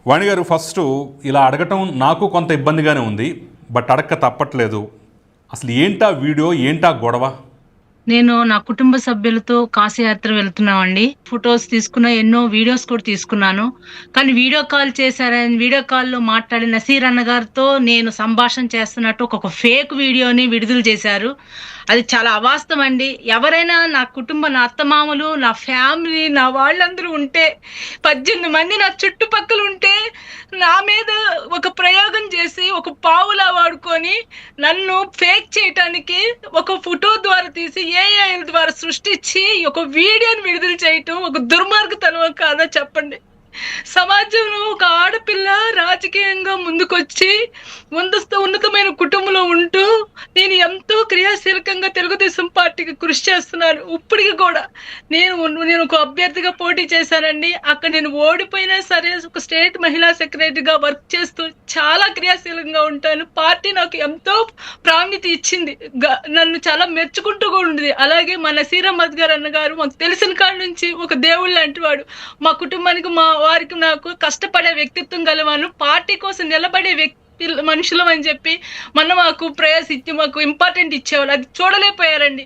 వాణి గారు, ఫస్ట్ ఇలా అడగటం నాకు కొంత ఇబ్బందిగానే ఉంది, బట్ అడక్క తప్పట్లేదు. అసలు ఏంటా వీడియో, ఏంటా గొడవ? నేను నా కుటుంబ సభ్యులతో కాశీయాత్ర వెళ్తున్నామండి. ఫొటోస్ తీసుకున్న, ఎన్నో వీడియోస్ కూడా తీసుకున్నాను. కానీ వీడియో కాల్ చేశారని వీడియో కాల్‌లో మాట్లాడిన నసీర్ అన్న గారితో నేను సంభాషణ చేస్తున్నట్టు ఒక ఫేక్ వీడియోని విడుదల చేశారు. అది చాలా అవాస్తవం అండి. ఎవరైనా నా నా అత్తమామలు, నా ఫ్యామిలీ, నా వాళ్ళందరూ ఉంటే 18 మంది నా చుట్టుపక్కల ఉంటే నా మీద ఒక ప్రయోగం చేసి ఒక పావులా వాడుకొని నన్ను ఫేక్ చేయటానికి ఒక ఫోటో ద్వారా తీసి ఏఐల ద్వారా సృష్టించి ఒక వీడియోని విడుదల చేయటం ఒక దుర్మార్గతనం కాదా చెప్పండి. సమాజంలో ఒక ఆడపిల్ల రాజకీయంగా ముందుకొచ్చి ఉన్నతమైన కుటుంబంలో ఉంటూ నేను ఎంతో క్రియాశీలకంగా తెలుగుదేశం పార్టీకి కృషి చేస్తున్నాను. ఇప్పటికి కూడా నేను ఒక అభ్యర్థిగా పోటీ చేశానండి. అక్కడ నేను ఓడిపోయినా సరే ఒక స్టేట్ మహిళా సెక్రటరీగా వర్క్ చేస్తూ చాలా క్రియాశీలంగా ఉంటాను. పార్టీ నాకు ఎంతో ప్రాముఖ్యత ఇచ్చింది. నన్ను చాలా మెచ్చుకుంటూ కూడా ఉంది. అలాగే మా నసీర్ అహ్మద్ గారు అన్నగారు మాకు తెలిసిన కాడ నుంచి ఒక దేవుళ్ళు లాంటి వాడు. మా కుటుంబానికి, మా వారికి, నాకు కష్టపడే వ్యక్తిత్వం గలవాను, పార్టీ కోసం నిలబడే మనుషులం అని చెప్పి మాకు ప్రయాసిచ్చి మాకు ఇంపార్టెంట్ ఇచ్చేవాళ్ళు. అది చూడలేకపోయారండి.